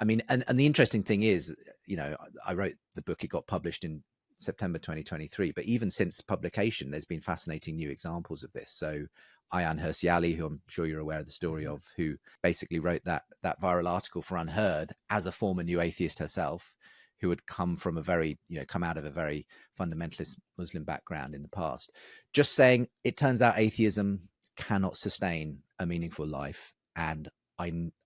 I mean, and the interesting thing is, I wrote the book, it got published in September 2023, but even since publication, there's been fascinating new examples of this. So Ayaan Hirsi Ali, who I'm sure you're aware of the story of, who basically wrote that viral article for Unheard as a former new atheist herself, who had come from come out of a very fundamentalist Muslim background in the past, just saying it turns out atheism cannot sustain a meaningful life, and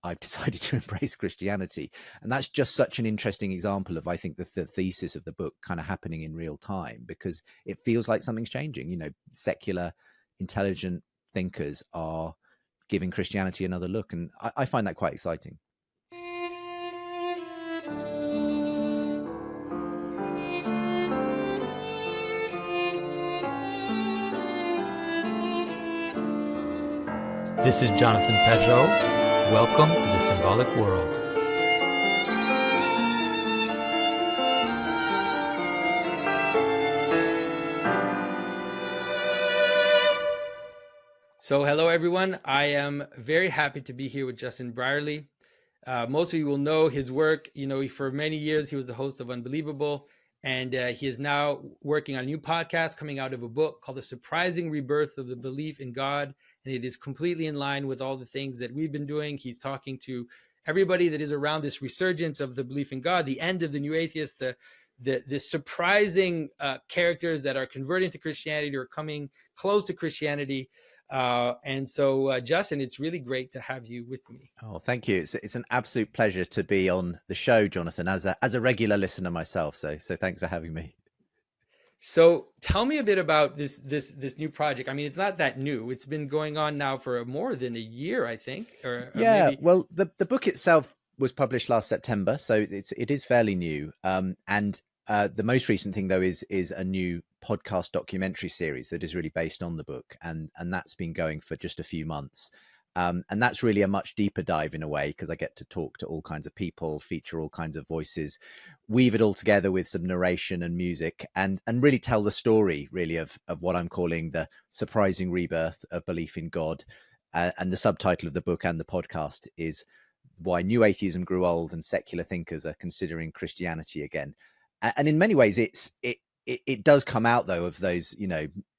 I've decided to embrace Christianity. And that's just such an interesting example of, I think, the thesis of the book kind of happening in real time, because it feels like something's changing. Secular, intelligent thinkers are giving Christianity another look. And I find that quite exciting. This is Jonathan Pedro. Welcome to the Symbolic World. So hello, everyone. I am very happy to be here with Justin Brierley. Most of you will know his work. For many years, he was the host of Unbelievable, and he is now working on a new podcast coming out of a book called The Surprising Rebirth of the Belief in God. And it is completely in line with all the things that we've been doing. He's talking to everybody that is around this resurgence of the belief in God, the end of the new atheists, the surprising characters that are converting to Christianity or coming close to Christianity. And so, Justin, it's really great to have you with me. Oh, thank you. It's an absolute pleasure to be on the show, Jonathan, as a regular listener myself. So thanks for having me. So tell me a bit about this new project. I mean, it's not that new. It's been going on now for more than a year, I think. Maybe... Well, the book itself was published last September, so it is fairly new. And the most recent thing, though, is a new podcast documentary series that is really based on the book, and that's been going for just a few months. And that's really a much deeper dive in a way, because I get to talk to all kinds of people, feature all kinds of voices, weave it all together with some narration and music, and really tell the story really of what I'm calling the surprising rebirth of belief in God. And the subtitle of the book and the podcast is Why New Atheism Grew Old and Secular Thinkers Are Considering Christianity Again. And in many ways, it does come out, though, of those,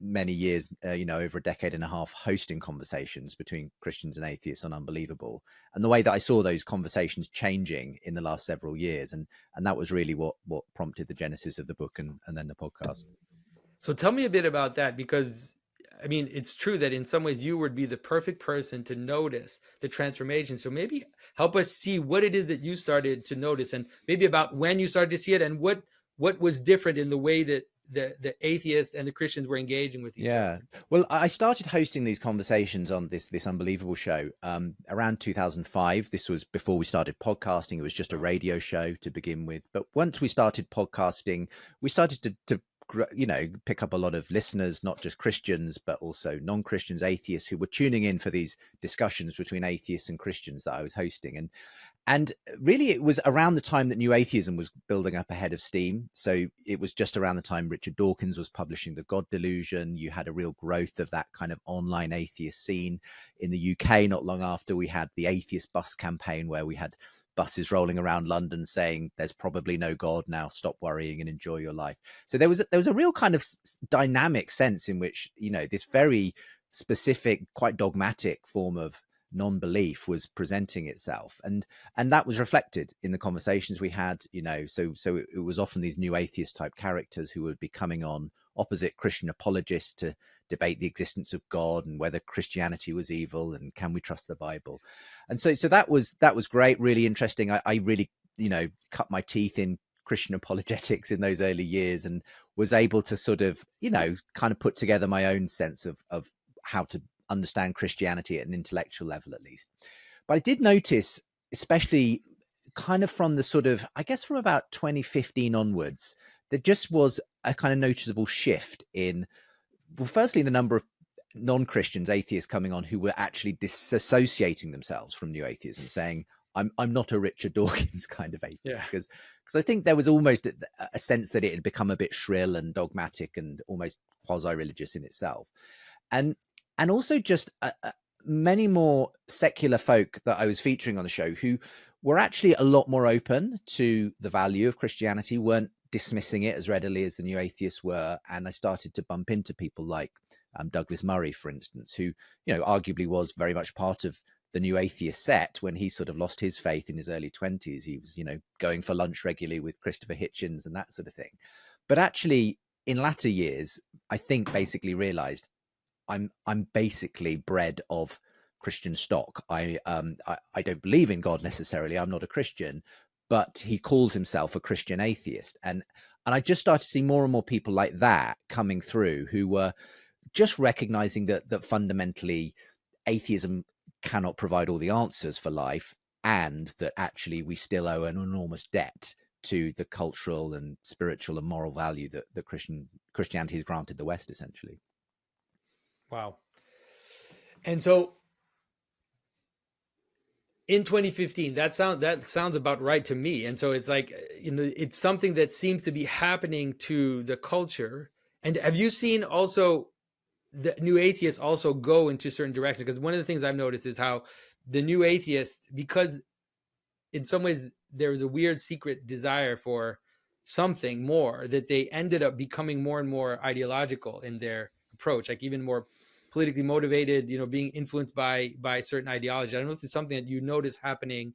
many years, over a decade and a half hosting conversations between Christians and atheists on Unbelievable, and the way that I saw those conversations changing in the last several years. And that was really what prompted the genesis of the book and then the podcast. So tell me a bit about that, because I mean, it's true that in some ways you would be the perfect person to notice the transformation. So maybe help us see what it is that you started to notice, and maybe about when you started to see it, and what was different in the way that the atheists and the Christians were engaging with each other. Well, I started hosting these conversations on this Unbelievable show around 2005. This was before we started podcasting. It was just a radio show to begin with. But once we started podcasting, we started to pick up a lot of listeners, not just Christians, but also non-Christians, atheists, who were tuning in for these discussions between atheists and Christians that I was hosting. And really, it was around the time that new atheism was building up ahead of steam. So it was just around the time Richard Dawkins was publishing The God Delusion. You had a real growth of that kind of online atheist scene. In the UK, not long after, we had the atheist bus campaign, where we had buses rolling around London saying there's probably no God now, stop worrying and enjoy your life. So there was a real kind of dynamic sense in which, this very specific, quite dogmatic form of non-belief was presenting itself, and that was reflected in the conversations we had. So it was often these new atheist type characters who would be coming on opposite Christian apologists to debate the existence of God and whether Christianity was evil and can we trust the Bible. And so that was great, really interesting. I really cut my teeth in Christian apologetics in those early years, and was able to sort of kind of put together my own sense of how to understand Christianity at an intellectual level, at least. But I did notice, especially kind of from the sort of, I guess from about 2015 onwards, there just was a kind of noticeable shift in, well, firstly, the number of non-Christians, atheists coming on who were actually disassociating themselves from new atheism, saying, I'm not a Richard Dawkins kind of atheist, because I think there was almost a sense that it had become a bit shrill and dogmatic and almost quasi-religious in itself. And also just many more secular folk that I was featuring on the show who were actually a lot more open to the value of Christianity, weren't dismissing it as readily as the new atheists were. And I started to bump into people like Douglas Murray, for instance, who, arguably was very much part of the new atheist set when he sort of lost his faith in his early 20s. He was, going for lunch regularly with Christopher Hitchens and that sort of thing. But actually, in latter years, I think basically realized I'm basically bred of Christian stock. I don't believe in God necessarily. I'm not a Christian, but he calls himself a Christian atheist. And I just started to see more and more people like that coming through who were just recognizing that fundamentally atheism cannot provide all the answers for life, and that actually we still owe an enormous debt to the cultural and spiritual and moral value that Christianity has granted the West, essentially. Wow. And so in 2015, that sounds about right to me. And so it's like, it's something that seems to be happening to the culture. And have you seen also the new atheists also go into certain directions? Because one of the things I've noticed is how the new atheists, because in some ways there was a weird secret desire for something more, that they ended up becoming more and more ideological in their approach, like even more politically motivated, being influenced by certain ideology. I don't know if it's something that you notice happening,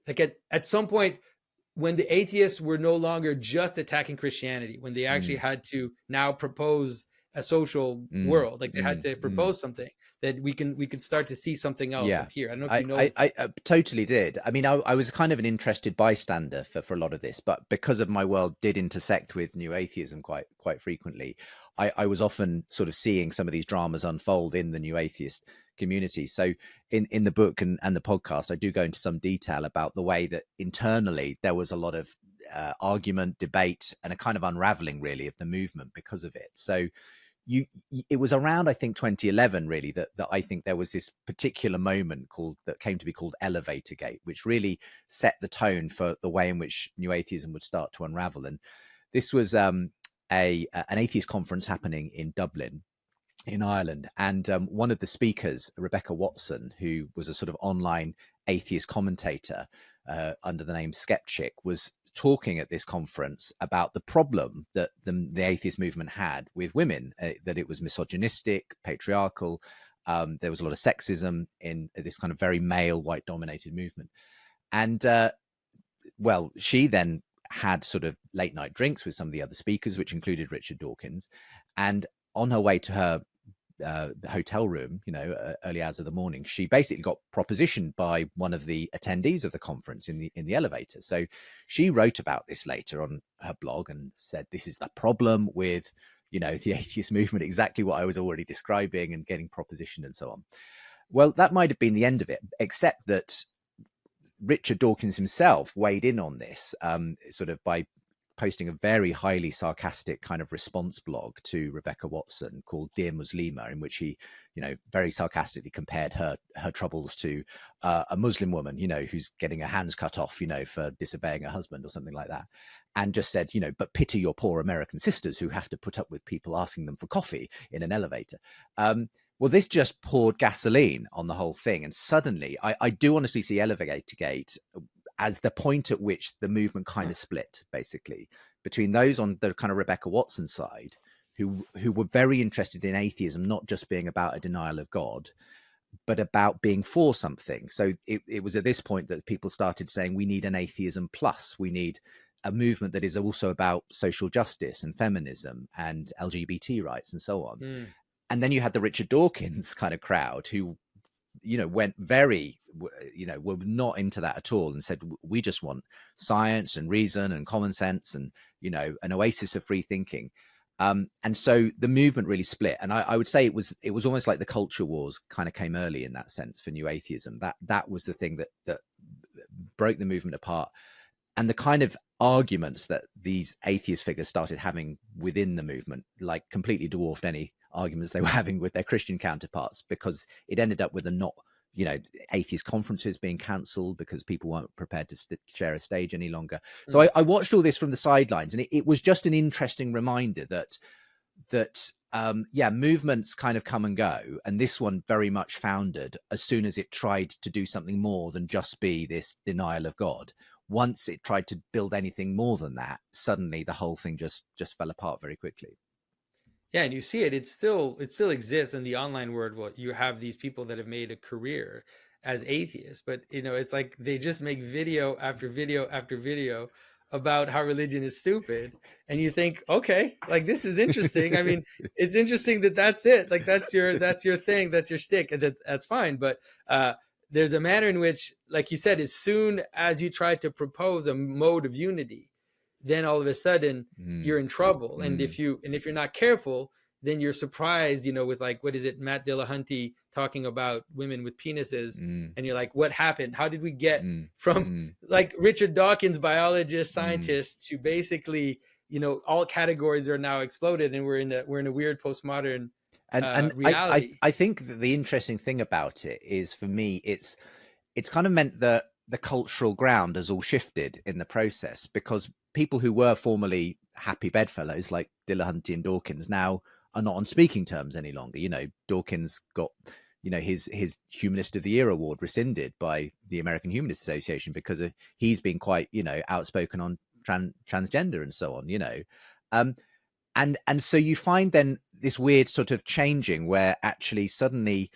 like at some point when the atheists were no longer just attacking Christianity, when they actually had to now propose a social world, like they had to propose something that we could start to see something else appear. I don't know if you know. I totally did. I mean, I was kind of an interested bystander for a lot of this, but because of my world did intersect with new atheism quite frequently, I was often sort of seeing some of these dramas unfold in the new atheist community. So in the book and the podcast, I do go into some detail about the way that internally there was a lot of argument, debate, and a kind of unraveling really of the movement because of it. So it was around, I think, 2011 really that I think there was this particular moment that came to be called Elevatorgate, which really set the tone for the way in which new atheism would start to unravel. And this was an atheist conference happening in Dublin in Ireland, and one of the speakers, Rebecca Watson, who was a sort of online atheist commentator under the name Skeptic, was talking at this conference about the problem that the atheist movement had with women, that it was misogynistic, patriarchal. There was a lot of sexism in this kind of very male, white dominated movement. And well, she then had sort of late night drinks with some of the other speakers, which included Richard Dawkins. And on her way to her hotel room, early hours of the morning, she basically got propositioned by one of the attendees of the conference in the elevator. So she wrote about this later on her blog and said, this is the problem with, the atheist movement, exactly what I was already describing, and getting propositioned and so on. Well, that might have been the end of it, except that Richard Dawkins himself weighed in on this, sort of by posting a very highly sarcastic kind of response blog to Rebecca Watson called Dear Muslima, in which he, very sarcastically compared her troubles to a Muslim woman, who's getting her hands cut off, for disobeying her husband or something like that. And just said, but pity your poor American sisters who have to put up with people asking them for coffee in an elevator. Well, this just poured gasoline on the whole thing. And suddenly, I do honestly see Elevatorgate as the point at which the movement kind of split, basically, between those on the kind of Rebecca Watson side, who were very interested in atheism, not just being about a denial of God, but about being for something. So it was at this point that people started saying, we need an atheism plus. We need a movement that is also about social justice and feminism and LGBT rights and so on. And then you had the Richard Dawkins kind of crowd who, went very, were not into that at all, and said, we just want science and reason and common sense and, an oasis of free thinking. And so the movement really split. And I would say it was almost like the culture wars kind of came early in that sense for new atheism. That was the thing that broke the movement apart. And the kind of arguments that these atheist figures started having within the movement, like, completely dwarfed any arguments they were having with their Christian counterparts, because it ended up with atheist conferences being cancelled because people weren't prepared to share a stage any longer. So I watched all this from the sidelines, and it was just an interesting reminder that yeah, movements kind of come and go, and this one very much foundered as soon as it tried to do something more than just be this denial of God. Once it tried to build anything more than that, suddenly the whole thing just fell apart very quickly. Yeah, and you see it still exists in the online world. Well, you have these people that have made a career as atheists, but it's like they just make video after video after video about how religion is stupid, and you think, okay, like, this is interesting. I mean, it's interesting that that's it, like, that's your thing, that's your stick, and that's fine. But there's a manner in which, like you said, as soon as you try to propose a mode of unity, then all of a sudden you're in trouble. And if you're not careful, then you're surprised, with, like, what is it, Matt Dillahunty talking about women with penises, and you're like, what happened? How did we get from like Richard Dawkins, biologist, scientist, to basically, all categories are now exploded, and we're in a weird postmodern reality. I think that the interesting thing about it is, for me, it's kind of meant that the cultural ground has all shifted in the process, because people who were formerly happy bedfellows like Dillahunty and Dawkins now are not on speaking terms any longer. Dawkins got, his Humanist of the Year award rescinded by the American Humanist Association because he's been quite, outspoken on transgender and so on, and so you find then this weird sort of changing where actually suddenly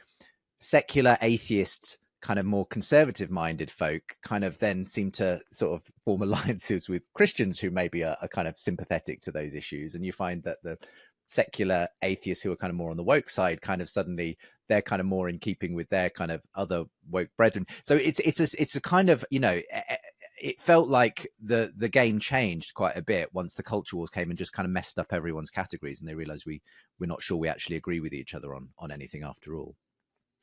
secular atheists, kind of more conservative minded folk, kind of then seem to sort of form alliances with Christians who maybe are kind of sympathetic to those issues. And you find that the secular atheists who are kind of more on the woke side, kind of suddenly they're kind of more in keeping with their kind of other woke brethren. So it's a kind of, it felt like the game changed quite a bit once the culture wars came and just kind of messed up everyone's categories, and they realized we're not sure we actually agree with each other on anything after all.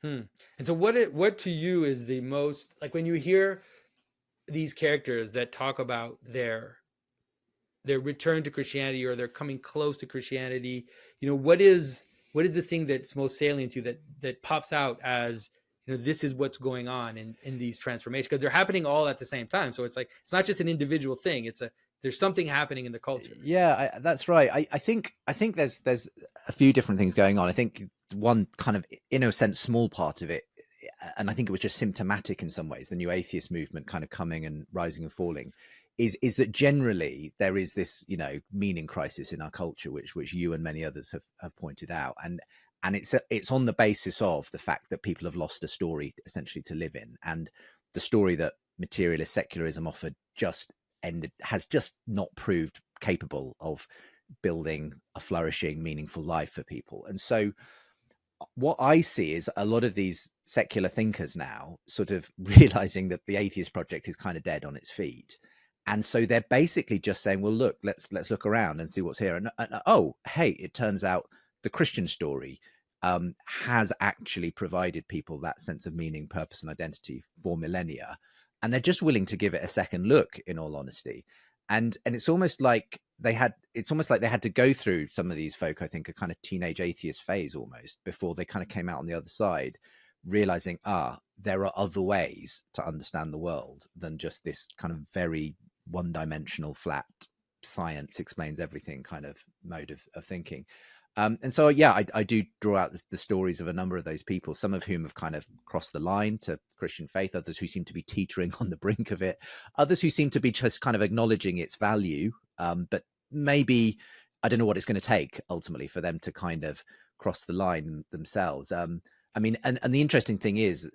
And so what to you is the most, like, when you hear these characters that talk about their return to Christianity, or they're coming close to Christianity, what is the thing that's most salient to you, that pops out as, this is what's going on in these transformations, because they're happening all at the same time. So it's like, it's not just an individual thing, there's something happening in the culture. Yeah, that's right. I think there's a few different things going on. I think one kind of, in a sense, small part of it, and I think it was just symptomatic in some ways, the new atheist movement kind of coming and rising and falling, is that generally there is this, meaning crisis in our culture, which you and many others have pointed out, and it's on the basis of the fact that people have lost a story essentially to live in, and the story that materialist secularism offered has just not proved capable of building a flourishing, meaningful life for people. And so what I see is a lot of these secular thinkers now sort of realizing that the atheist project is kind of dead on its feet. And so they're basically just saying, well, look, let's look around and see what's here. And oh, hey, it turns out the Christian story has actually provided people that sense of meaning, purpose, and identity for millennia. And they're just willing to give it a second look, in all honesty. And it's almost like they had to go through, some of these folk, I think, a kind of teenage atheist phase almost, before they kind of came out on the other side, realizing, there are other ways to understand the world than just this kind of very one-dimensional, flat, science explains everything kind of mode of thinking. And so, yeah, I do draw out the stories of a number of those people, some of whom have kind of crossed the line to Christian faith, others who seem to be teetering on the brink of it, others who seem to be just kind of acknowledging its value, but maybe, I don't know what it's going to take ultimately for them to kind of cross the line themselves. I mean, and the interesting thing is,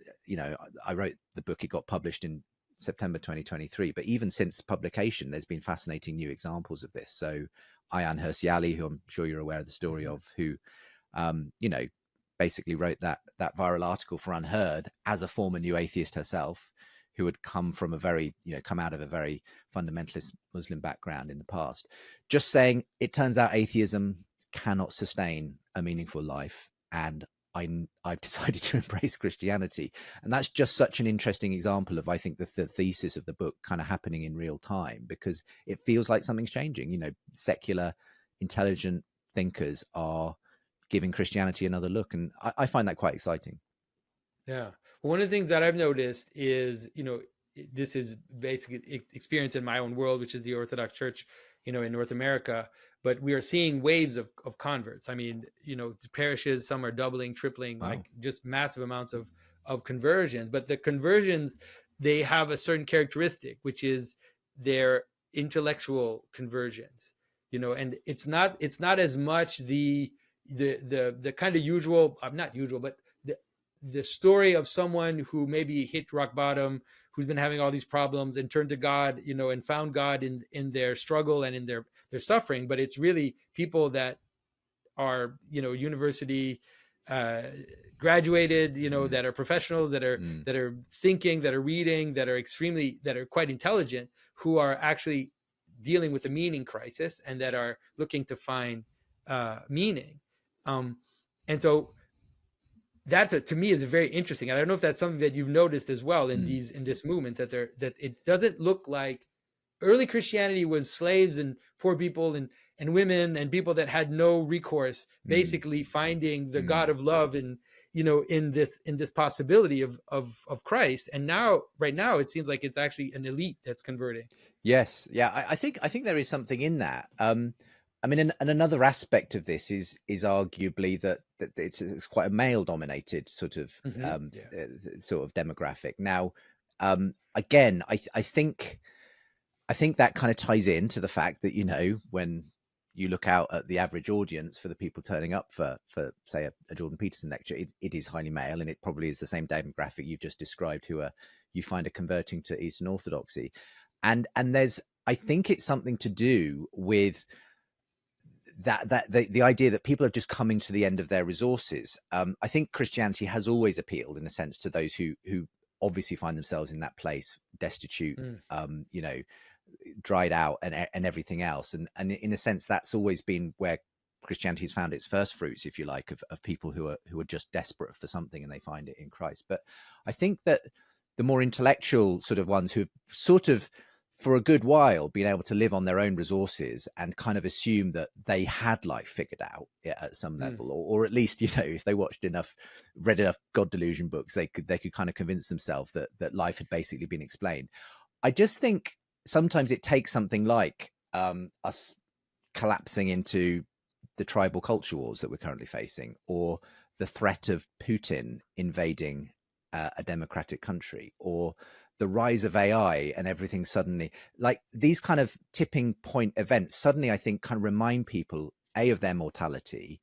I wrote the book, it got published in September 2023, but even since publication, there's been fascinating new examples of this. So Ayaan Hirsi Ali, who I'm sure you're aware of the story of, who, basically wrote that viral article for Unherd as a former new atheist herself, who had come from come out of a very fundamentalist Muslim background in the past, just saying, it turns out atheism cannot sustain a meaningful life, and I've decided to embrace Christianity. And that's just such an interesting example of, I think, the thesis of the book kind of happening in real time, because it feels like something's changing. Secular, intelligent thinkers are giving Christianity another look. And I find that quite exciting. Yeah. Well, one of the things that I've noticed is, this is basically experience in my own world, which is the Orthodox Church, in North America. But we are seeing waves of converts. I mean, parishes, some are doubling, tripling, Wow. like just massive amounts of conversions. But the conversions, they have a certain characteristic, which is their intellectual conversions, and it's not as much the kind of usual, not usual, but the story of someone who maybe hit rock bottom, who's been having all these problems and turned to God, and found God in their struggle and in their suffering. But it's really people that are, university graduated, that are professionals, that are thinking, that are reading, that are quite intelligent, who are actually dealing with a meaning crisis and that are looking to find meaning. And so to me is very interesting. And I don't know if that's something that you've noticed as well in this movement, that it doesn't look like early Christianity was slaves and poor people and women and people that had no recourse, basically finding the God of love in this possibility of Christ. And right now it seems like it's actually an elite that's converting. Yes, yeah, I think there is something in that. I mean, and another aspect of this is arguably that it's quite a male-dominated sort of sort of demographic. Now, again, I think that kind of ties into the fact that when you look out at the average audience for the people turning up for say a Jordan Peterson lecture, it is highly male, and it probably is the same demographic you've just described who you find are converting to Eastern Orthodoxy, and I think it's something to do with the idea that people are just coming to the end of their resources. I think Christianity has always appealed, in a sense, to those who obviously find themselves in that place, destitute, dried out, and everything else. And in a sense, that's always been where Christianity has found its first fruits, if you like, of people who are just desperate for something and they find it in Christ. But I think that the more intellectual sort of ones who've sort of, for a good while, been able to live on their own resources and kind of assume that they had life figured out at some level, or at least, if they read enough God delusion books, they could kind of convince themselves that life had basically been explained. I just think sometimes it takes something like us collapsing into the tribal culture wars that we're currently facing, or the threat of Putin invading a democratic country, or the rise of AI and everything suddenly, like these kind of tipping point events suddenly, I think, kind of remind people, A, of their mortality,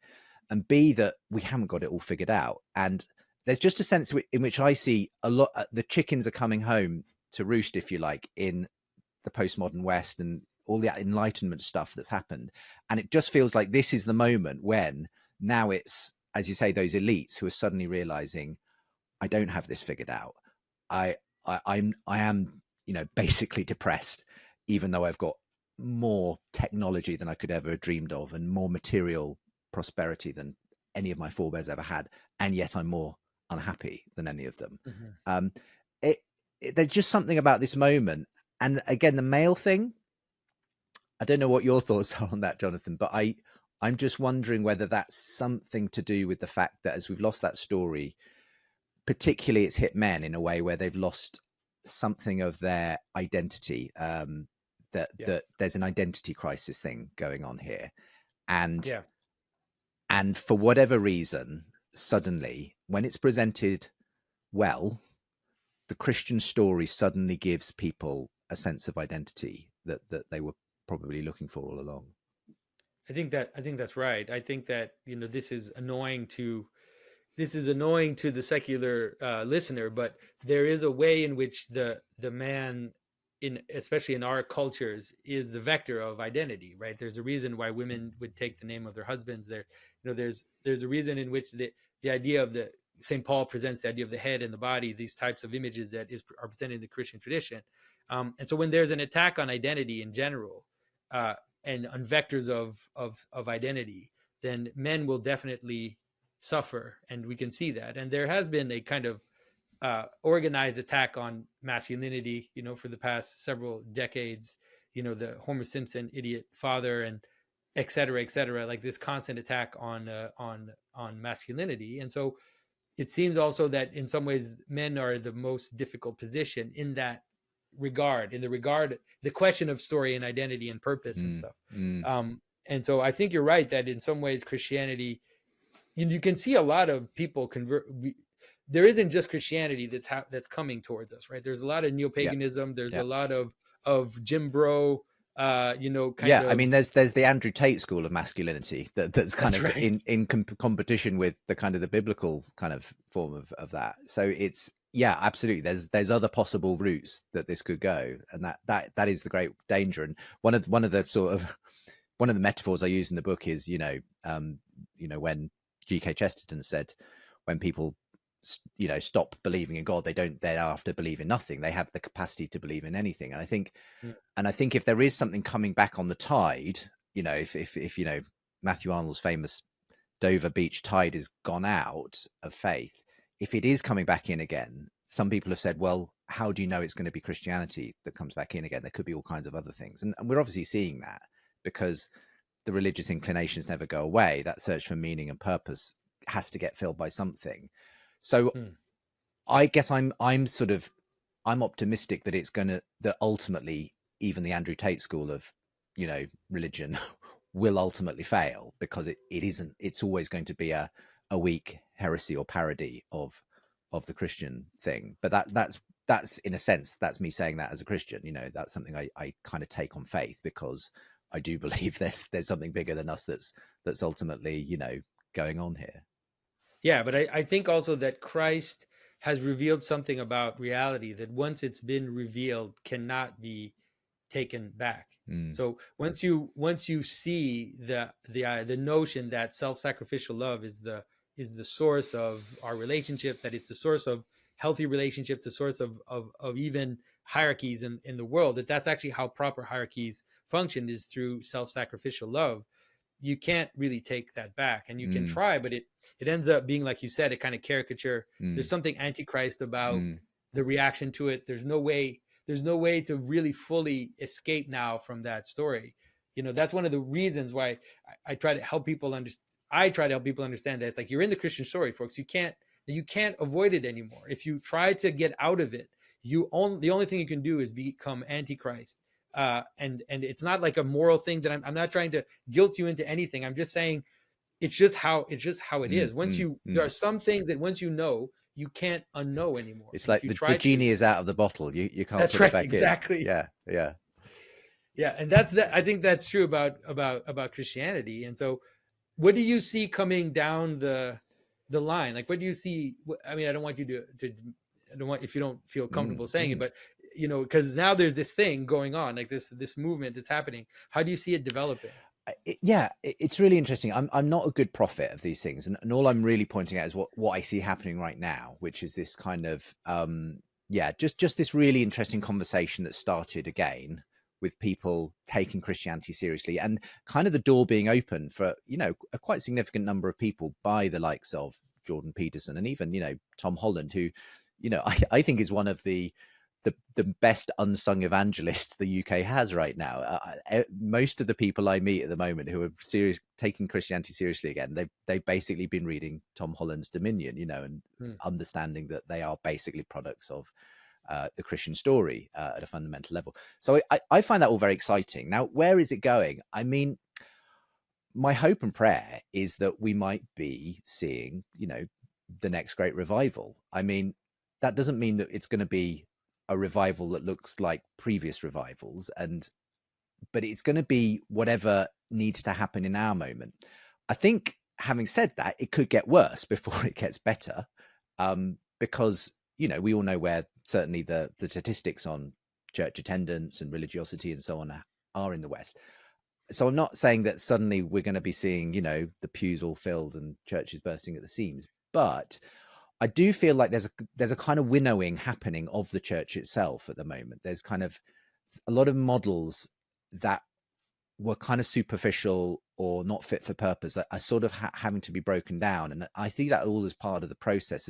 and B, that we haven't got it all figured out. And there's just a sense in which I see a lot, the chickens are coming home to roost, if you like, in the postmodern West and all the Enlightenment stuff that's happened. And it just feels like this is the moment when now it's, as you say, those elites who are suddenly realizing, I don't have this figured out. I am, basically depressed, even though I've got more technology than I could ever have dreamed of, and more material prosperity than any of my forebears ever had, and yet I'm more unhappy than any of them. There's just something about this moment, and again, the male thing. I don't know what your thoughts are on that, Jonathan, but I'm just wondering whether that's something to do with the fact that as we've lost that story, particularly it's hit men in a way where they've lost something of their identity, that there's an identity crisis thing going on here. And for whatever reason, suddenly, when it's presented well, the Christian story suddenly gives people a sense of identity that they were probably looking for all along. I think that's right. I think that, this is annoying to the secular listener, but there is a way in which the man, especially in our cultures, is the vector of identity, right? There's a reason why women would take the name of their husbands. There's a reason in which the idea of St. Paul presents the idea of the head and the body, these types of images that are presented in the Christian tradition. And so when there's an attack on identity in general, and on vectors of identity, then men will definitely suffer, and we can see that. And there has been a kind of organized attack on masculinity, for the past several decades. The Homer Simpson idiot father, and et cetera, like this constant attack on masculinity. And so it seems also that in some ways men are the most difficult position, in that regard, the question of story and identity and purpose and stuff. And so I think you're right that in some ways Christianity, you can see a lot of people convert. There isn't just Christianity that's coming towards us, right? There's a lot of neo-paganism. There's a lot of Jim Bro, I mean, there's the Andrew Tate school of masculinity that's kind of right. in competition with the kind of the biblical kind of form of that. So it's, yeah, absolutely. There's other possible routes that this could go, and that is the great danger. And one of the metaphors I use in the book is, when G.K. Chesterton said, when people, stop believing in God, they thereafter believe in nothing. They have the capacity to believe in anything. And I think if there is something coming back on the tide, if Matthew Arnold's famous Dover Beach tide has gone out of faith, if it is coming back in again, some people have said, well, how do you know it's going to be Christianity that comes back in again? There could be all kinds of other things. And we're obviously seeing that, because the religious inclinations never go away. That search for meaning and purpose has to get filled by something. So I guess I'm optimistic that that ultimately even the Andrew Tate school of, religion will ultimately fail, because it's always going to be a weak heresy or parody of the Christian thing. But that's in a sense, that's me saying that as a Christian, that's something I kind of take on faith, because I do believe there's something bigger than us that's ultimately, going on here. Yeah, but I think also that Christ has revealed something about reality that once it's been revealed cannot be taken back. So once you see the notion that self-sacrificial love is the source of our relationships, that it's the source of healthy relationships, the source of even hierarchies in the world, that's actually how proper hierarchies function, is through self-sacrificial love. You can't really take that back, and you can try, but it ends up being, like you said, a kind of caricature. There's something antichrist about the reaction to it. There's no way to really fully escape now from that story. That's one of the reasons why I try to help people understand that it's like, you're in the Christian story, folks. You can't avoid it anymore. If you try to get out of it, the only thing you can do is become antichrist. And it's not like a moral thing that I'm not trying to guilt you into anything. I'm just saying it's just how it is. There are some things that once you can't unknow anymore. It's like the genie is out of the bottle. You can't put it back exactly. in. Yeah. And I think that's true about Christianity. And so, what do you see coming down the line? Like, what do you see? I mean, I don't want you to I don't want, if you don't feel comfortable saying it, but because now there's this thing going on, like this movement that's happening. How do you see it developing? It's really interesting. I'm not a good prophet of these things, and all I'm really pointing out is what I see happening right now, which is this kind of just this really interesting conversation that started again with people taking Christianity seriously, and kind of the door being open for a quite significant number of people by the likes of Jordan Peterson and even Tom Holland, who I think is one of the best unsung evangelists the UK has right now. Most of the people I meet at the moment who are taking Christianity seriously again, they've basically been reading Tom Holland's Dominion, and understanding that they are basically products of the Christian story at a fundamental level. So I find that all very exciting. Now, where is it going? I mean, my hope and prayer is that we might be seeing, the next great revival. I mean, that doesn't mean that it's going to be a revival that looks like previous revivals, but it's going to be whatever needs to happen in our moment. I think, having said that, it could get worse before it gets better, because we all know where certainly the statistics on church attendance and religiosity and so on are in the West. So I'm not saying that suddenly we're going to be seeing the pews all filled and churches bursting at the seams, but I do feel like there's a kind of winnowing happening of the church itself at the moment. There's kind of a lot of models that were kind of superficial or not fit for purpose are sort of having to be broken down. And I think that all is part of the process.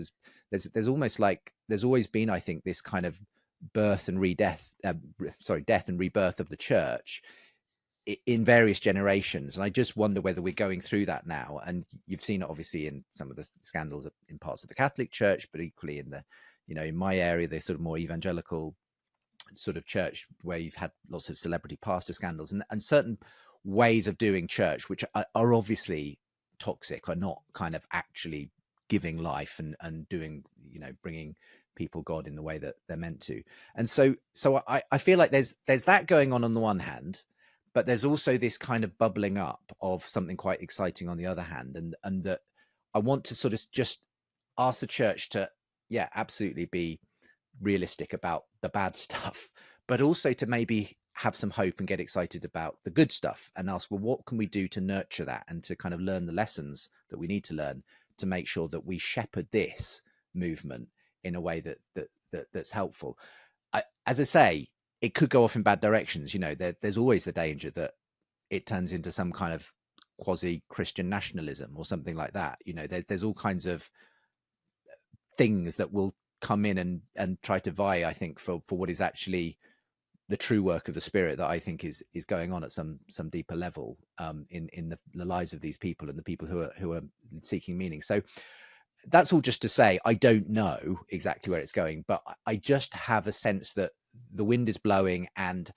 There's almost like there's always been, I think, this kind of death and rebirth of the church in various generations. And I just wonder whether we're going through that now. And you've seen it obviously in some of the scandals in parts of the Catholic Church, but equally in the, in my area, the sort of more evangelical sort of church where you've had lots of celebrity pastor scandals and certain ways of doing church, which are obviously toxic, are not kind of actually giving life and doing, bringing people God in the way that they're meant to. And so I feel like there's that going on the one hand, but there's also this kind of bubbling up of something quite exciting on the other hand. And that I want to sort of just ask the church to, absolutely be realistic about the bad stuff, but also to maybe have some hope and get excited about the good stuff and ask, well, what can we do to nurture that and to kind of learn the lessons that we need to learn to make sure that we shepherd this movement in a way that's helpful. As I say, it could go off in bad directions. There's always the danger that it turns into some kind of quasi-Christian nationalism or something like that. There's all kinds of things that will come in and try to vie, I think, for what is actually the true work of the Spirit that I think is going on at some deeper level in the lives of these people and the people who are seeking meaning. So that's all just to say, I don't know exactly where it's going, but I just have a sense that the wind is blowing and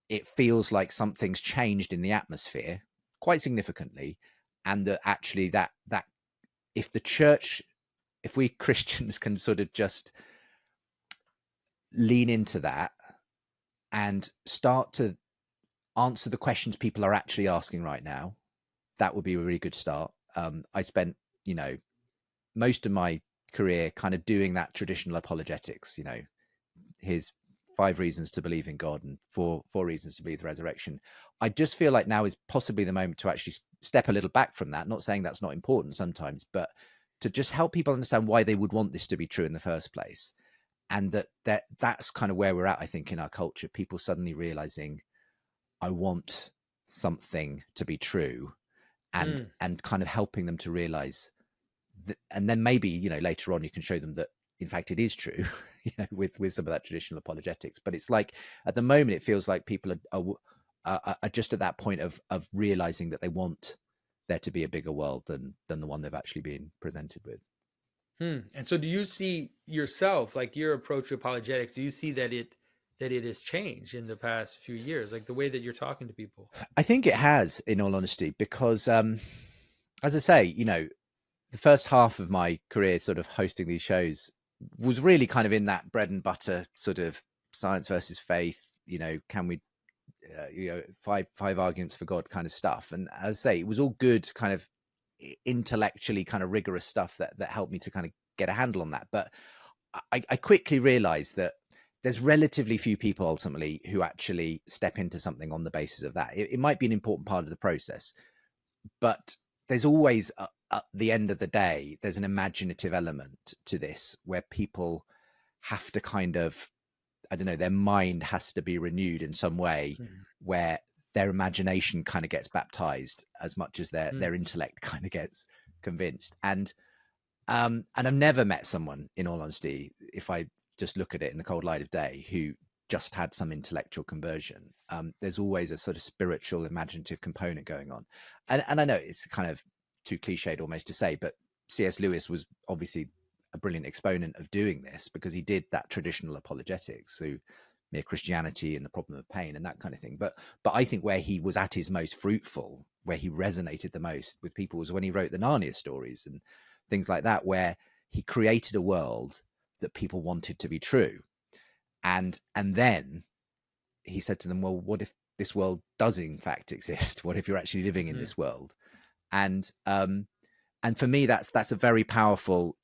it feels like something's changed in the atmosphere quite significantly. And that actually that if the church, if we Christians can sort of just lean into that and start to answer the questions people are actually asking right now, that would be a really good start. I spent, most of my career kind of doing that traditional apologetics, here's 5 reasons to believe in God and four reasons to believe the resurrection. I just feel like now is possibly the moment to actually step a little back from that. Not saying that's not important sometimes, but to just help people understand why they would want this to be true in the first place. And that's kind of where we're at, I think, in our culture. People suddenly realizing, I want something to be true, and kind of helping them to realize that, and then maybe, later on you can show them that in fact it is true, with some of that traditional apologetics. But it's like at the moment it feels like people are just at that point of realizing that they want there to be a bigger world than the one they've actually been presented with. And so do you see yourself, like your approach to apologetics, do you see that it has changed in the past few years, like the way that you're talking to people? I think it has, in all honesty, because as I say, the first half of my career sort of hosting these shows was really kind of in that bread and butter sort of science versus faith, can we, five arguments for God kind of stuff. And as I say, it was all good kind of intellectually kind of rigorous stuff that helped me to kind of get a handle on that. But I quickly realized that there's relatively few people ultimately who actually step into something on the basis of that. It might be an important part of the process, but there's always at the end of the day, there's an imaginative element to this where people have to kind of, I don't know, their mind has to be renewed in some way, where their imagination kind of gets baptized as much as their intellect kind of gets convinced. And I've never met someone, in all honesty, if I just look at it in the cold light of day, who just had some intellectual conversion. There's always a sort of spiritual, imaginative component going on. And I know it's kind of too cliched almost to say, but C.S. Lewis was obviously a brilliant exponent of doing this, because he did that traditional apologetics through Mere Christianity and the Problem of Pain and that kind of thing. But I think where he was at his most fruitful, where he resonated the most with people, was when he wrote the Narnia stories and things like that, where he created a world that people wanted to be true. And then he said to them, well, what if this world does in fact exist? What if you're actually living in this world? And for me, that's a very powerful,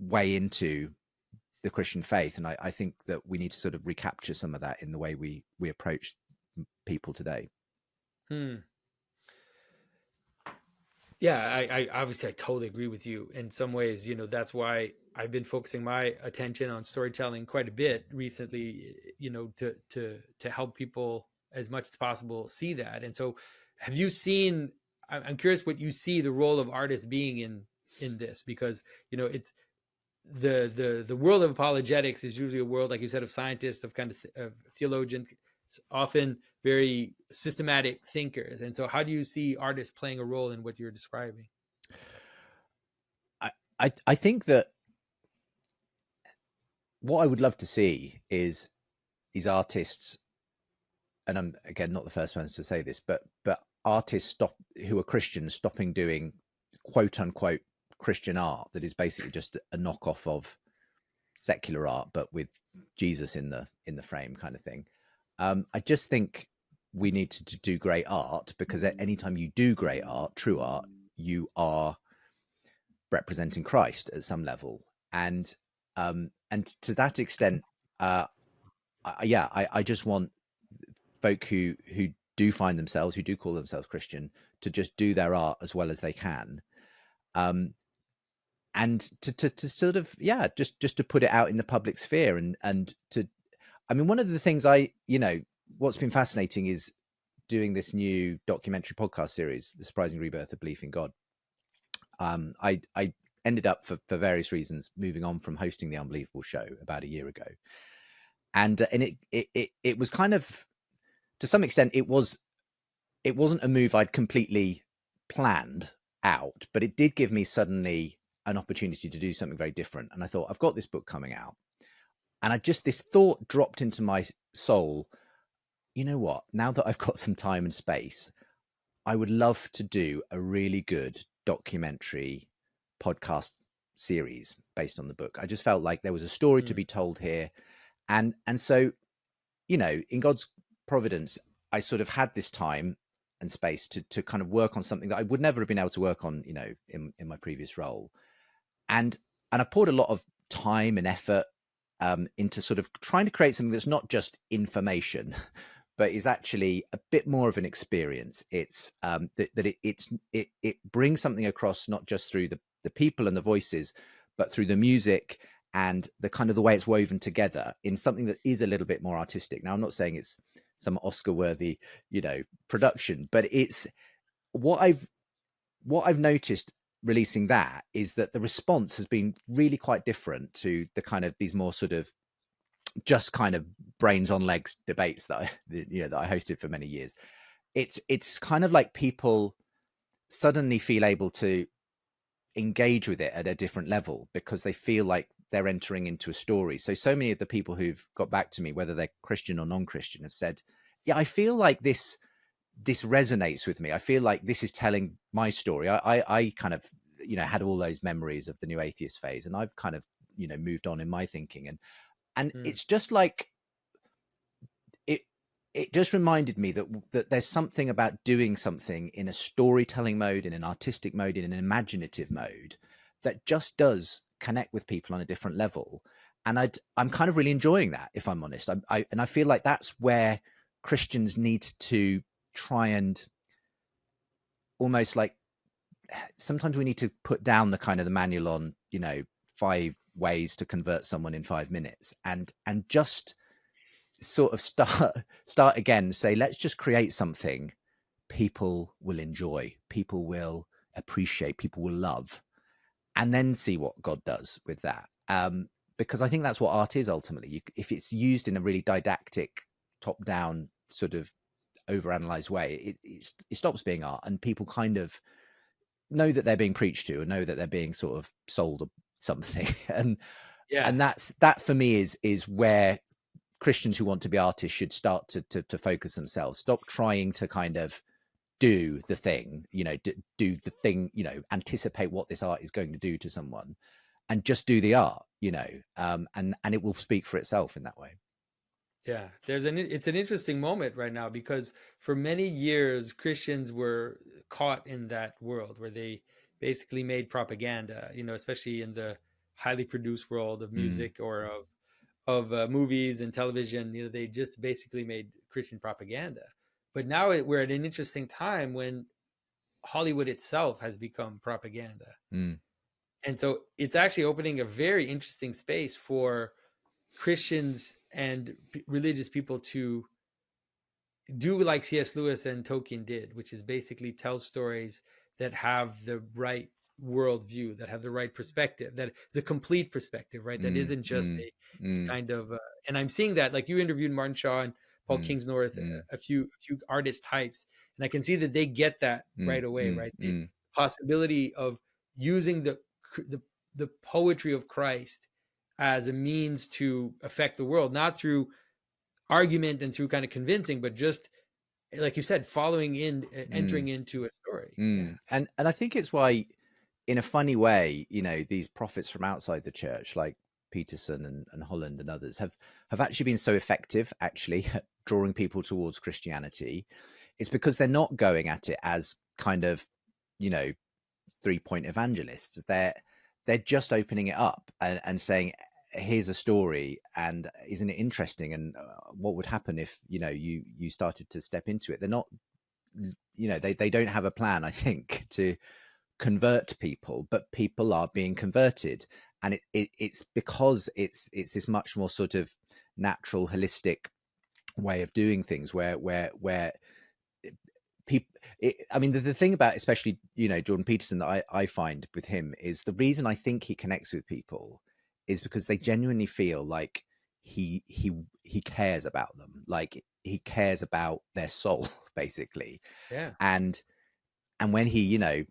way into the Christian faith. And I think that we need to sort of recapture some of that in the way we approach people today. Yeah, I obviously I totally agree with you. In some ways, that's why I've been focusing my attention on storytelling quite a bit recently, to help people as much as possible see that. And so have you seen, I'm curious what you see the role of artists being in this, because, it's the world of apologetics is usually a world, like you said, of scientists, of kind of theologians, often very systematic thinkers. And so how do you see artists playing a role in what you're describing? I think that what I would love to see is artists, and I'm again not the first person to say this, but artists who are Christians stopping doing quote unquote Christian art that is basically just a knockoff of secular art, but with Jesus in the frame, kind of thing. I just think we need to do great art, because anytime you do great art, true art, you are representing Christ at some level, and to that extent, I just want folk who do find themselves, who do call themselves Christian, to just do their art as well as they can, and to sort of just to put it out in the public sphere, and to, I mean, one of the things what's been fascinating is doing this new documentary podcast series, The Surprising Rebirth of Belief in God. I ended up, for various reasons, moving on from hosting the Unbelievable show about a year ago, and it was kind of, to some extent, it wasn't a move I'd completely planned out, but it did give me suddenly an opportunity to do something very different. And I thought, I've got this book coming out, and this thought dropped into my soul. You know what? Now that I've got some time and space, I would love to do a really good documentary podcast series based on the book. I just felt like there was a story to be told here. And so, in God's providence, I sort of had this time and space to kind of work on something that I would never have been able to work on, in my previous role. And I poured a lot of time and effort into sort of trying to create something that's not just information, but is actually a bit more of an experience. It's it brings something across, not just through the people and the voices, but through the music and the kind of the way it's woven together in something that is a little bit more artistic. Now, I'm not saying it's some Oscar-worthy, production, but it's what I've noticed releasing that is that the response has been really quite different to the kind of these more sort of just kind of brains on legs debates that I hosted for many years. It's kind of like people suddenly feel able to engage with it at a different level because they feel like they're entering into a story. So many of the people who've got back to me, whether they're Christian or non-Christian, have said, yeah, I feel like this resonates with me. I feel like this is telling my story. I kind of, had all those memories of the new atheist phase, and I've kind of, moved on in my thinking. And it's just like, it just reminded me that there's something about doing something in a storytelling mode, in an artistic mode, in an imaginative mode, that just does connect with people on a different level. And I'm kind of really enjoying that, if I'm honest. I feel like that's where Christians need to try and almost like, sometimes we need to put down the kind of the manual on, 5 ways to convert someone in 5 minutes, and just sort of start again, say, let's just create something people will enjoy, people will appreciate, people will love, and then see what God does with that. Because I think that's what art is ultimately. If it's used in a really didactic, top-down sort of overanalyzed way, it stops being art, and people kind of know that they're being preached to, and know that they're being sort of sold something. and that for me is where Christians who want to be artists should start to focus themselves. Stop trying to kind of do the thing, do the thing, anticipate what this art is going to do to someone, and just do the art, and it will speak for itself in that way. Yeah, it's an interesting moment right now, because for many years Christians were caught in that world where they basically made propaganda, especially in the highly produced world of music or of movies and television. They just basically made Christian propaganda. But now we're at an interesting time when Hollywood itself has become propaganda. And so it's actually opening a very interesting space for Christians and religious people to do like C.S. Lewis and Tolkien did, which is basically tell stories that have the right worldview, that have the right perspective, that is a complete perspective, right? That isn't just a kind of, and I'm seeing that, like, you interviewed Martin Shaw and Paul Kingsnorth, a few artist types, and I can see that they get that right away, right? The possibility of using the poetry of Christ as a means to affect the world, not through argument and through kind of convincing, but just like you said, following in, entering into a story. Yeah. And I think it's why, in a funny way, you know, these prophets from outside the church, like Peterson and Holland and others, have actually been so effective, actually, at drawing people towards Christianity. It's because they're not going at it as kind of, you know, 3-point evangelists. They're just opening it up and saying, here's a story, and isn't it interesting? And what would happen if, you know, you started to step into it? They're not, you know, they don't have a plan, I think, to convert people, but people are being converted, and it's because it's this much more sort of natural, holistic way of doing things, where people, I mean, the thing about, especially, you know, Jordan Peterson, that I find with him, is the reason I think he connects with people is because they genuinely feel like he cares about them, like he cares about their soul, basically. Yeah. And when he, you know,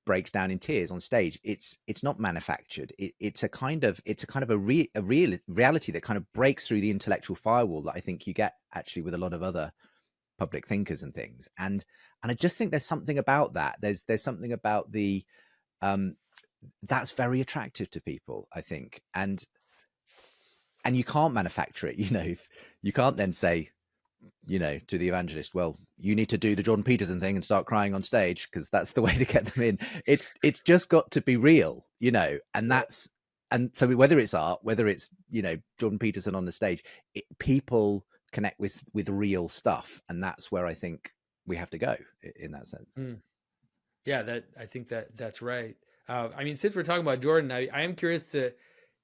breaks down in tears on stage, it's not manufactured. It's a kind of a real reality that kind of breaks through the intellectual firewall that I think you get actually with a lot of other public thinkers and things. And I just think there's something about that. There's something about the that's very attractive to people, I think. And you can't manufacture it. You know, you can't then say, you know, to the evangelist, well, you need to do the Jordan Peterson thing and start crying on stage, because that's the way to get them in. It's just got to be real, you know, and that's, and so whether it's art, whether it's, you know, Jordan Peterson on the stage, people connect with real stuff. And that's where I think we have to go in that sense. Yeah, I think that's right. I mean, since we're talking about Jordan, I am curious to,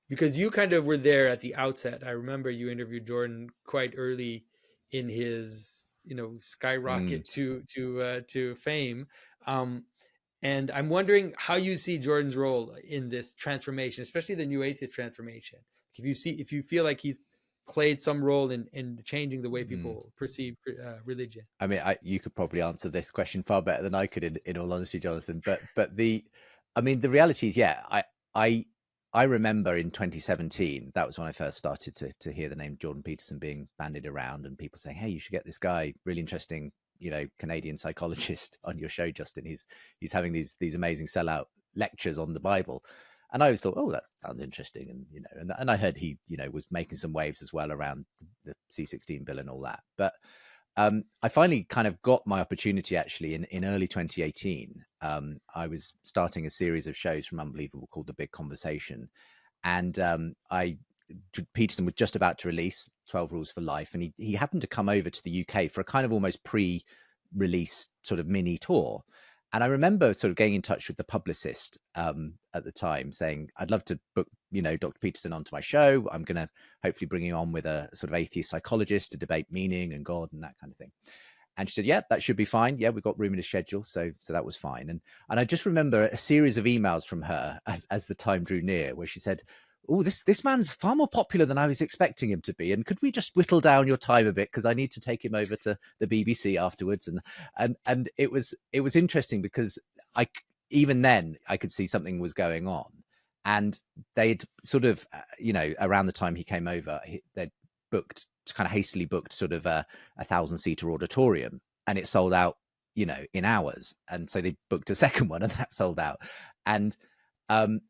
because you kind of were there at the outset. I remember you interviewed Jordan quite early in his, you know, skyrocket to fame. And I'm wondering how you see Jordan's role in this transformation, especially the new atheist transformation. If you feel like he's played some role in changing the way people perceive religion. I mean, you could probably answer this question far better than I could, in all honesty, Jonathan. But I mean, the reality is, yeah, I remember in 2017, that was when I first started to hear the name Jordan Peterson being bandied around, and people saying, hey, you should get this guy, really interesting, you know, Canadian psychologist on your show, Justin. He's having these amazing sellout lectures on the Bible. And I always thought, oh, that sounds interesting. And, you know, and I heard he, you know, was making some waves as well around the C-16 bill and all that. But I finally kind of got my opportunity, actually, in early 2018. I was starting a series of shows from Unbelievable called The Big Conversation. And Peterson was just about to release 12 Rules for Life. And he happened to come over to the UK for a kind of almost pre-release sort of mini tour. And I remember sort of getting in touch with the publicist at the time, saying, I'd love to book, you know, Dr. Peterson onto my show. I'm going to hopefully bring you on with a sort of atheist psychologist to debate meaning and God and that kind of thing. And she said, yeah, that should be fine. Yeah, we've got room in the schedule. So that was fine. And I just remember a series of emails from her as the time drew near, where she said, oh, this man's far more popular than I was expecting him to be. And could we just whittle down your time a bit? Because I need to take him over to the BBC afterwards. And it was interesting, because even then I could see something was going on. And they'd sort of, you know, around the time he came over, they'd kind of hastily booked sort of a 1,000-seater auditorium, and it sold out, you know, in hours. And so they booked a second one, and that sold out. And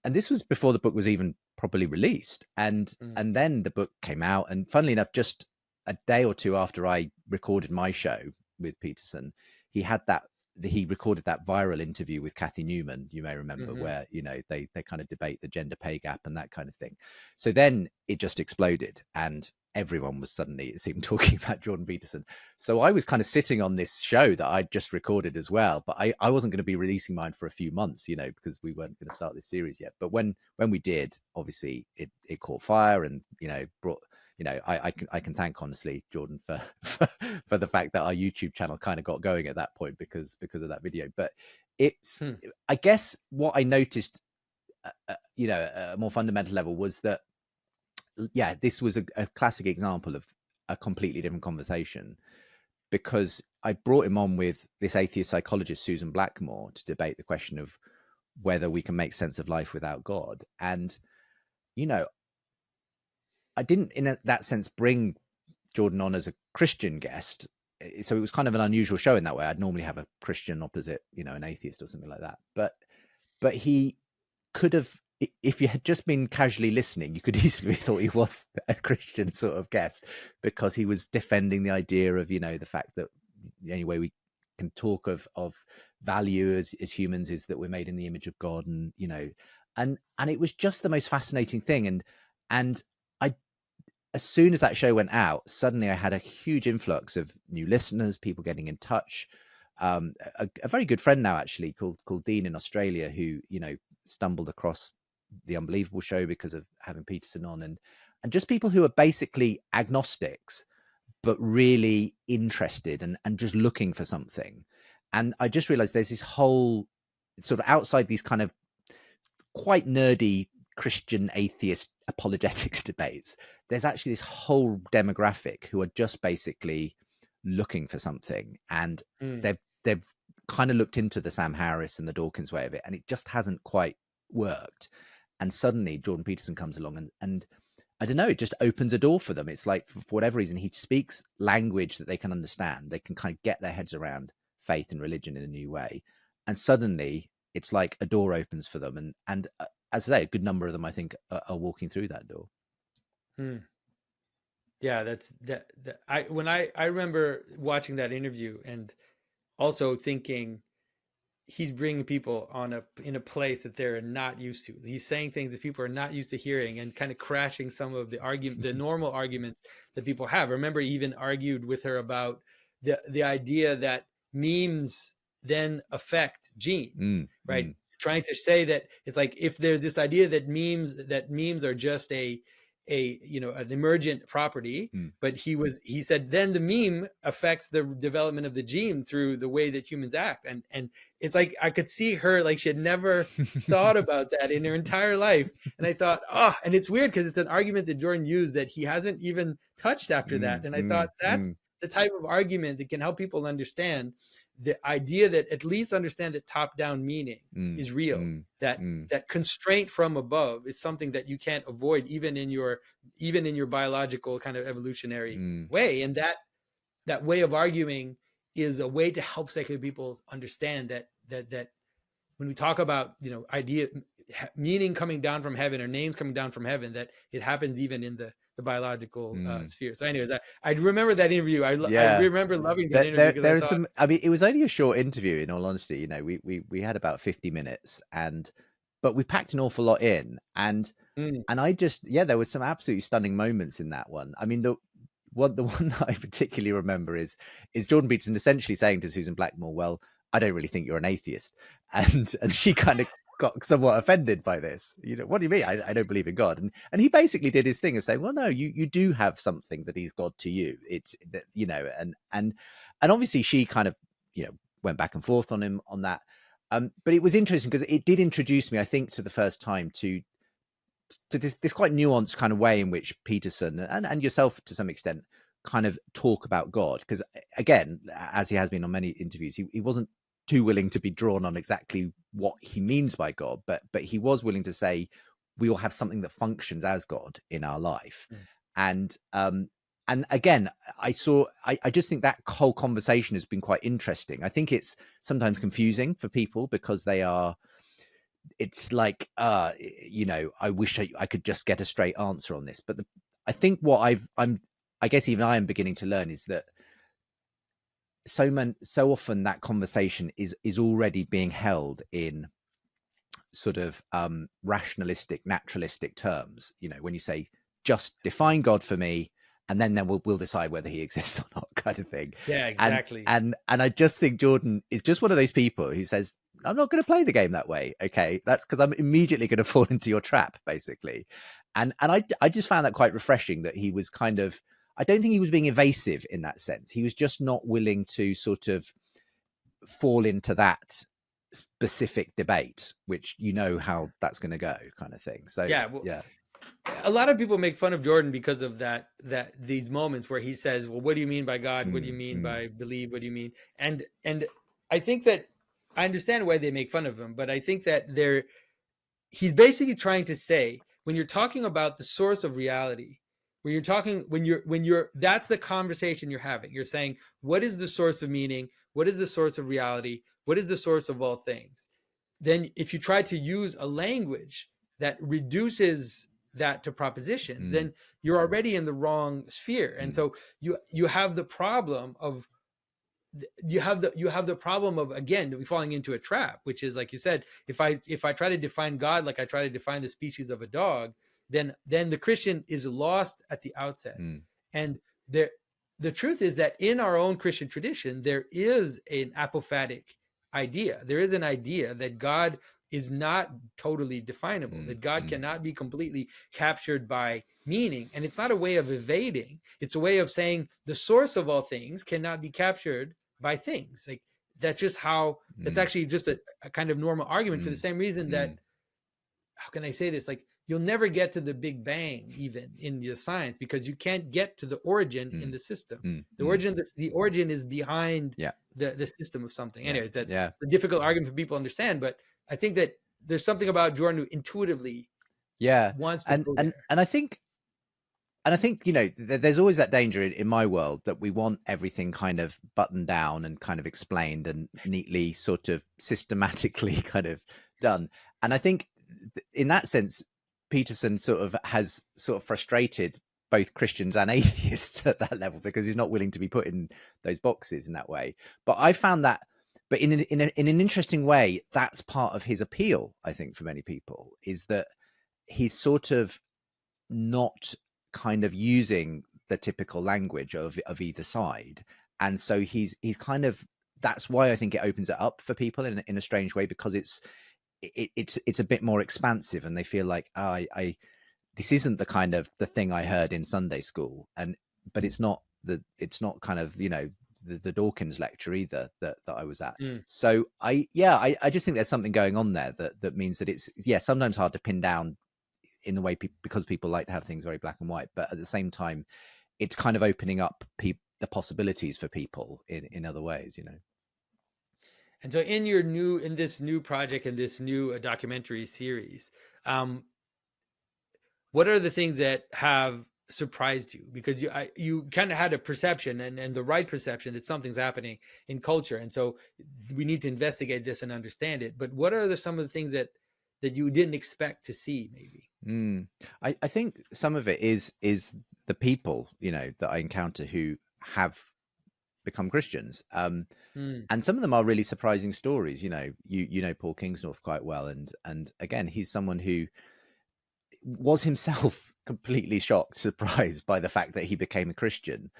this was before the book was even properly released. And then the book came out, and funnily enough, just a day or two after I recorded my show with Peterson, he recorded that viral interview with Kathy Newman, you may remember, where, you know, they kind of debate the gender pay gap and that kind of thing. So then it just exploded, and everyone was suddenly, it seemed, talking about Jordan Peterson. So I was kind of sitting on this show that I'd just recorded as well, but I wasn't going to be releasing mine for a few months, you know, because we weren't going to start this series yet. But when we did, obviously it caught fire, and, you know, brought, you know, I can thank, honestly, Jordan for the fact that our YouTube channel kind of got going at that point because of that video. But it's, I guess what I noticed, you know, at a more fundamental level, was that, yeah, this was a classic example of a completely different conversation, because I brought him on with this atheist psychologist, Susan Blackmore, to debate the question of whether we can make sense of life without God. And, you know, I didn't in that sense bring Jordan on as a Christian guest, so it was kind of an unusual show in that way. I'd normally have a Christian opposite, an atheist or something like that. But he could have, if you had just been casually listening, you could easily have thought he was a Christian sort of guest, because he was defending the idea of, the fact that the only way we can talk of value as humans is that we're made in the image of God, and and it was just the most fascinating thing. And I, as soon as that show went out, suddenly I had a huge influx of new listeners, people getting in touch. A very good friend now, actually, called Dean in Australia, who stumbled across the Unbelievable show because of having Peterson on, and just people who are basically agnostics but really interested and just looking for something. And I just realized there's this whole sort of, outside these kind of quite nerdy Christian atheist apologetics debates, there's actually this whole demographic who are just basically looking for something, and they've kind of looked into the Sam Harris and the Dawkins way of it, and it just hasn't quite worked. And suddenly Jordan Peterson comes along, and I don't know, it just opens a door for them. It's like, for whatever reason, he speaks language that they can understand. They can kind of get their heads around faith and religion in a new way, and suddenly it's like a door opens for them. And as I say, a good number of them, I think, are walking through that door. Yeah, that's that. I remember watching that interview and also thinking, he's bringing people in a place that they're not used to. He's saying things that people are not used to hearing, and kind of crashing some of the normal arguments that people have. Remember, he even argued with her about the idea that memes then affect genes, right? Trying to say that it's like, if there's this idea that memes are just an emergent property, but he said then the meme affects the development of the gene through the way that humans act. And it's like, I could see her, like, she had never thought about that in her entire life. And I thought, and it's weird because it's an argument that Jordan used that he hasn't even touched after that. And I thought, that's the type of argument that can help people understand the idea that, at least understand that top-down meaning is real, that constraint from above is something that you can't avoid, even in your biological kind of evolutionary way. And that way of arguing is a way to help secular people understand that when we talk about idea meaning coming down from heaven, or names coming down from heaven, that it happens even in the biological sphere. So anyways, I remember that interview. I remember loving that interview. There is some, I mean, it was only a short interview, in all honesty. We had about 50 minutes, but we packed an awful lot in, and I just, there were some absolutely stunning moments in that one. I mean, the one that I particularly remember is Jordan Peterson essentially saying to Susan Blackmore, well, I don't really think you're an atheist. And she kind of got somewhat offended by this. What do you mean? I don't believe in God. And he basically did his thing of saying, well, no, you do have something that is God to you. It's, and obviously she kind of, went back and forth on him on that. But it was interesting because it did introduce me, I think, to the first time to this quite nuanced kind of way in which Peterson and yourself to some extent kind of talk about God. Because again, as he has been on many interviews, he wasn't too willing to be drawn on exactly what he means by God, but he was willing to say we all have something that functions as God in our life. And again, I just think that whole conversation has been quite interesting. I think it's sometimes confusing for people because it's like, I wish I could just get a straight answer on this. But I think what I guess even I am beginning to learn is that so often that conversation is already being held in sort of rationalistic, naturalistic terms. When you say, just define God for me, and then we'll decide whether he exists or not, kind of thing. Yeah, exactly. And I just think Jordan is just one of those people who says, I'm not going to play the game that way. Okay, that's because I'm immediately going to fall into your trap, basically. And I just found that quite refreshing, that he was kind of, I don't think he was being evasive in that sense. He was just not willing to sort of fall into that specific debate, which how that's going to go, kind of thing. So yeah. A lot of people make fun of Jordan because of that these moments where he says, well, what do you mean by God? What do you mean by believe? What do you mean? And I think that I understand why they make fun of him, but I think that he's basically trying to say, when you're talking about the source of reality, when you're talking, that's the conversation you're having. You're saying, what is the source of meaning? What is the source of reality? What is the source of all things? Then if you try to use a language that reduces that to propositions, then you're already in the wrong sphere. And so you have the problem of again falling into a trap, which is, like you said, if I try to define God like I try to define the species of a dog, then the Christian is lost at the outset. And the truth is that in our own Christian tradition, there is an apophatic idea. There is an idea that God is not totally definable, that God cannot be completely captured by meaning. And it's not a way of evading. It's a way of saying the source of all things cannot be captured by things. Like, that's just how, that's actually just a kind of normal argument, for the same reason that, how can I say this? Like, you'll never get to the Big Bang even in your science, because you can't get to the origin in the system. The origin is behind the system of something. Anyway, that's a difficult argument for people to understand, but I think that there's something about Jordan who intuitively wants to go there. And I think, you know, there's always that danger in my world that we want everything kind of buttoned down and kind of explained and neatly sort of systematically kind of done. And I think in that sense, Peterson has frustrated both Christians and atheists at that level, because he's not willing to be put in those boxes in that way. But I found that, but in an interesting way, that's part of his appeal, I think, for many people, is that he's sort of not kind of using the typical language of either side. And so he's kind of, that's why I think it opens it up for people in a strange way, because it's a bit more expansive, and they feel like, this isn't the kind of the thing I heard in Sunday school, but it's not kind of, you know, the Dawkins lecture either that I was at. So I just think there's something going on there that means that it's sometimes hard to pin down in the way because people like to have things very black and white, but at the same time it's kind of opening up the possibilities for people in other ways, you know. And so in this new project and this new documentary series, what are the things that have surprised you? Because you kind of had a perception and the right perception that something's happening in culture, and so we need to investigate this and understand it. But what are some of the things that you didn't expect to see, maybe? I think some of it is the people, you know, that I encounter who have become Christians, and some of them are really surprising stories. You know Paul Kingsnorth quite well, and again, he's someone who was himself completely shocked, surprised by the fact that he became a Christian,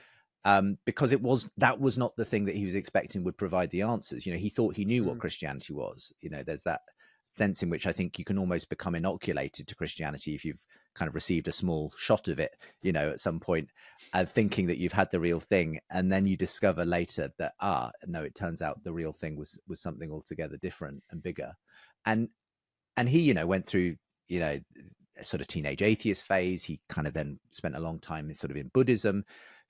because that was not the thing that he was expecting would provide the answers. You know, he thought he knew what Christianity was. You know, there's that sense in which I think you can almost become inoculated to Christianity if you've kind of received a small shot of it, you know, at some point, thinking that you've had the real thing, and then you discover later that no, it turns out the real thing was something altogether different and bigger. And he, you know, went through, you know, a sort of teenage atheist phase. He kind of then spent a long time in Buddhism,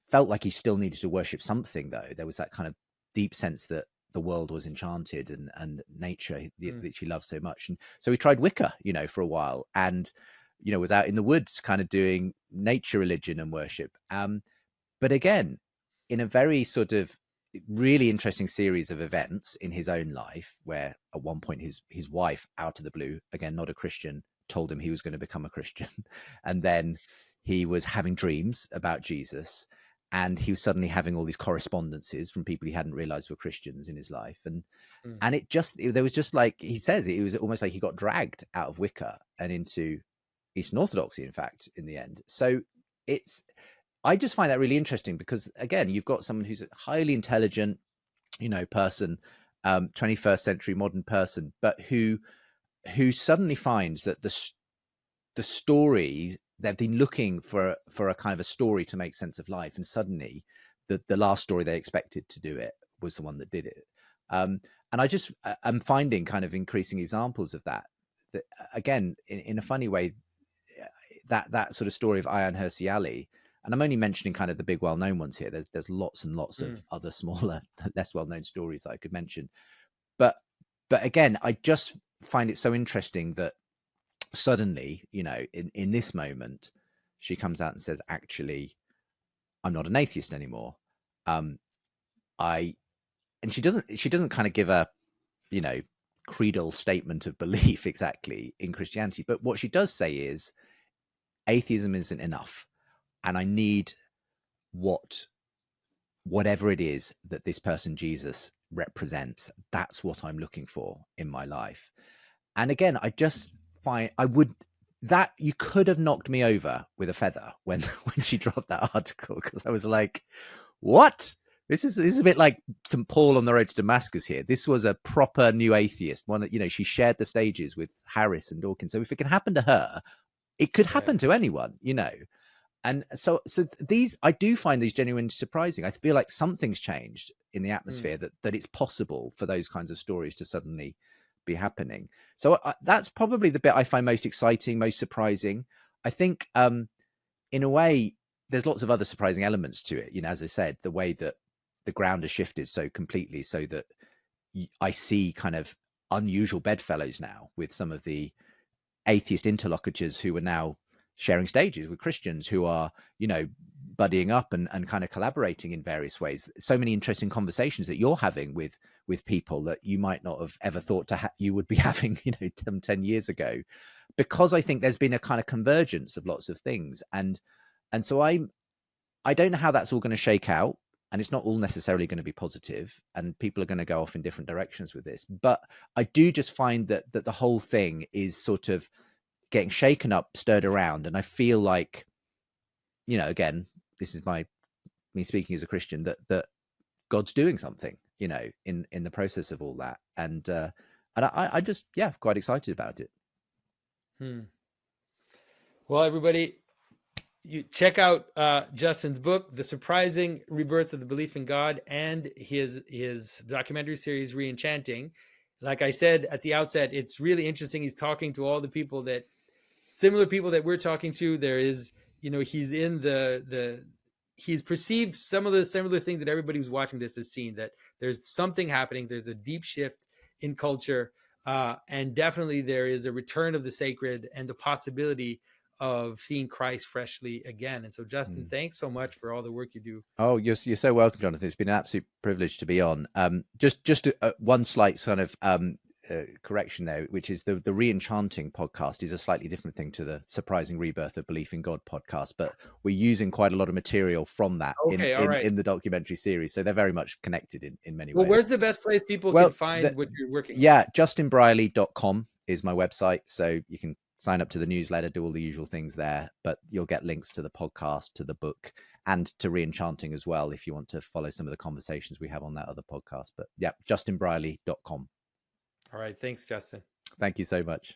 felt like he still needed to worship something, though. There was that kind of deep sense that the world was enchanted and nature that she loved so much. And so he tried Wicca, you know, for a while, and, you know, was out in the woods kind of doing nature religion and worship. But again, in a very sort of really interesting series of events in his own life, where at one point his wife, out of the blue, again, not a Christian, told him he was going to become a Christian. And then he was having dreams about Jesus, and he was suddenly having all these correspondences from people he hadn't realized were Christians in his life. And there was just, like he says, it was almost like he got dragged out of Wicca and into Eastern Orthodoxy, in fact, in the end. So I just find that really interesting, because again, you've got someone who's a highly intelligent, you know, person, 21st century modern person, but who suddenly finds that the story, they've been looking for a kind of a story to make sense of life, and suddenly the last story they expected to do it was the one that did it. And I'm finding kind of increasing examples of that again, in a funny way, that sort of story of Ayaan Hirsi Ali, and I'm only mentioning kind of the big well-known ones here. There's lots and lots of other smaller, less well-known stories that I could mention, but again, I just find it so interesting that suddenly, you know, in this moment, she comes out and says, actually, I'm not an atheist anymore. And she doesn't kind of give a, creedal statement of belief exactly in Christianity. But what she does say is atheism isn't enough. And I need whatever it is that this person, Jesus, represents. That's what I'm looking for in my life. And again, I just find that you could have knocked me over with a feather when she dropped that article, because I was like, what? This is a bit like St. Paul on the road to Damascus here. This was a proper new atheist, one that, she shared the stages with Harris and Dawkins. So if it can happen to her, it could happen to anyone, And so these, I do find these genuinely surprising. I feel like something's changed in the atmosphere that it's possible for those kinds of stories to suddenly be happening. So that's probably the bit I find most exciting, most surprising. I think in a way, there's lots of other surprising elements to it. As I said, the way that the ground has shifted so completely, so that I see kind of unusual bedfellows now with some of the atheist interlocutors who are now sharing stages with Christians who are, buddying up and kind of collaborating in various ways. So many interesting conversations that you're having with people that you might not have ever thought you would be having, 10 years ago, because I think there's been a kind of convergence of lots of things. And so I don't know how that's all going to shake out. And it's not all necessarily going to be positive, and people are going to go off in different directions with this. But I do just find that the whole thing is sort of getting shaken up, stirred around. And I feel like, again, this is me speaking as a Christian, that God's doing something, in the process of all that. And I just, quite excited about it. Well, everybody, you check out Justin's book, The Surprising Rebirth of the Belief in God, and his documentary series, Re-Enchanting. Like I said at the outset, it's really interesting. He's talking to all the similar people that we're talking to. There is, he's in he's perceived some of the similar things that everybody who's watching this has seen, that there's something happening. There's a deep shift in culture. And definitely there is a return of the sacred and the possibility of seeing Christ freshly again. And so, Justin, thanks so much for all the work you do. Oh, you're so welcome, Jonathan. It's been an absolute privilege to be on. Just one slight sort of correction there, which is the Re-Enchanting podcast is a slightly different thing to the Surprising Rebirth of Belief in God podcast, but we're using quite a lot of material from that in the documentary series, so they're very much connected in many ways. Well, where's the best place people can find what you're working on? Yeah, justinbrierley.com is my website, so you can sign up to the newsletter, do all the usual things there, but you'll get links to the podcast, to the book, and to Re-Enchanting as well if you want to follow some of the conversations we have on that other podcast. But yeah, justinbrierley.com. All right. Thanks, Justin. Thank you so much.